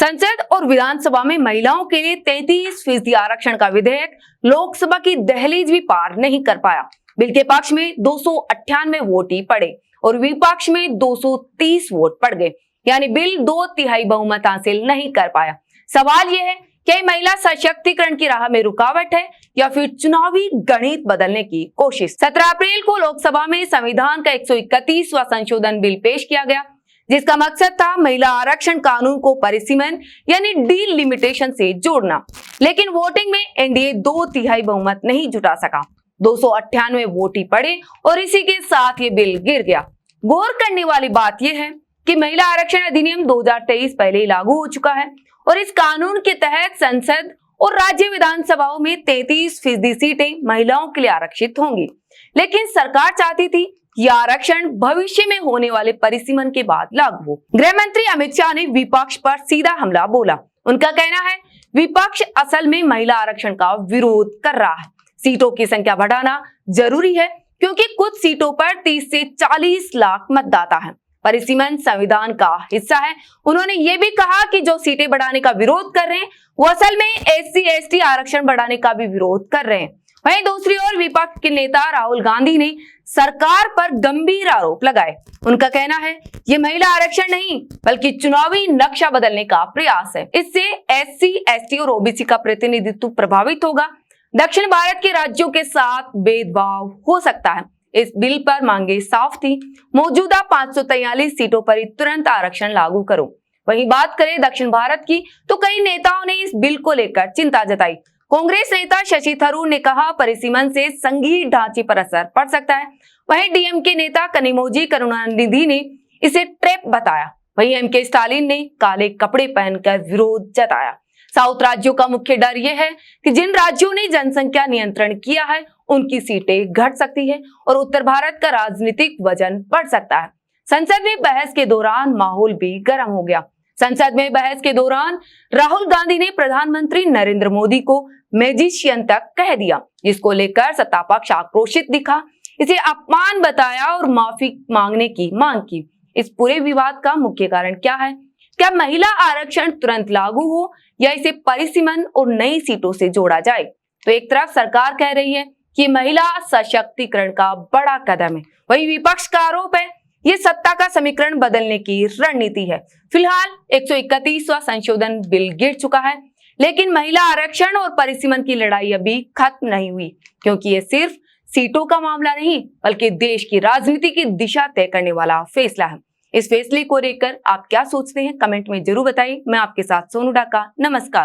संसद और विधानसभा में महिलाओं के लिए 33% आरक्षण का विधेयक लोकसभा की दहलीज भी पार नहीं कर पाया। बिल के पक्ष में 298 वोट ही पड़े और विपक्ष में 230 वोट पड़ गए, यानी बिल 2/3 बहुमत हासिल नहीं कर पाया। सवाल यह है, क्या महिला सशक्तिकरण की राह में रुकावट है या फिर चुनावी गणित बदलने की कोशिश। 17 अप्रैल को लोकसभा में संविधान का 131वां संशोधन बिल पेश किया गया, जिसका मकसद था महिला आरक्षण कानून को परिसीमन यानी डीलिमिटेशन से जोड़ना। लेकिन वोटिंग में एनडीए 2/3 बहुमत नहीं जुटा सका, 298 वोट ही पड़े और इसी के साथ ये बिल गिर गया। गौर करने वाली बात यह है कि महिला आरक्षण अधिनियम 2023 पहले ही लागू हो चुका है और इस कानून के तहत संसद और राज्य विधानसभाओं में 33% सीटें महिलाओं के लिए आरक्षित होंगी। लेकिन सरकार चाहती थी यह आरक्षण भविष्य में होने वाले परिसीमन के बाद लागू हो। गृह मंत्री अमित शाह ने विपक्ष पर सीधा हमला बोला। उनका कहना है, विपक्ष असल में महिला आरक्षण का विरोध कर रहा है। सीटों की संख्या बढ़ाना जरूरी है क्योंकि कुछ सीटों पर 30 से 40 लाख मतदाता हैं। परिसीमन संविधान का हिस्सा है। उन्होंने ये भी कहा कि जो सीटें बढ़ाने का विरोध कर रहे हैं वो असल में SC/ST आरक्षण बढ़ाने का भी विरोध कर रहे हैं। वहीं दूसरी ओर विपक्ष के नेता राहुल गांधी ने सरकार पर गंभीर आरोप लगाए। उनका कहना है, ये महिला आरक्षण नहीं बल्कि चुनावी नक्शा बदलने का प्रयास है। इससे SC/ST और OBC का प्रतिनिधित्व प्रभावित होगा। दक्षिण भारत के राज्यों के साथ भेदभाव हो सकता है। इस बिल पर मांगे साफ थी, मौजूदा 543 सीटों पर तुरंत आरक्षण लागू करो। वहीं बात करें दक्षिण भारत की, तो कई नेताओं ने इस बिल को लेकर चिंता जताई। कांग्रेस नेता शशि थरूर ने कहा, परिसीमन से संघीय ढांचे पर असर पड़ सकता है। वहीं डीएमके नेता कनिमोझी करुणानिधि ने इसे ट्रैप बताया। वहीं MK स्टालिन ने काले कपड़े पहनकर विरोध जताया। साउथ राज्यों का मुख्य डर यह है कि जिन राज्यों ने जनसंख्या नियंत्रण किया है उनकी सीटें घट सकती है और उत्तर भारत का राजनीतिक वजन बढ़ सकता है। संसद में बहस के दौरान माहौल भी गर्म हो गया। संसद में बहस के दौरान राहुल गांधी ने प्रधानमंत्री नरेंद्र मोदी को मैजिशियन तक कह दिया, जिसको लेकर सत्तापक्ष आक्रोशित दिखा, इसे अपमान बताया और माफी मांगने की मांग की। इस पूरे विवाद का मुख्य कारण क्या है? क्या महिला आरक्षण तुरंत लागू हो या इसे परिसीमन और नई सीटों से जोड़ा जाए? तो एक तरफ सरकार कह रही है कि महिला सशक्तिकरण का बड़ा कदम है, वहीं विपक्ष का आरोप है ये सत्ता का समीकरण बदलने की रणनीति है। फिलहाल 131वां संशोधन बिल गिर चुका है, लेकिन महिला आरक्षण और परिसीमन की लड़ाई अभी खत्म नहीं हुई, क्योंकि ये सिर्फ सीटों का मामला नहीं बल्कि देश की राजनीति की दिशा तय करने वाला फैसला है। इस फैसले को लेकर आप क्या सोचते हैं, कमेंट में जरूर बताइए। मैं आपके साथ सोनू डाका। नमस्कार।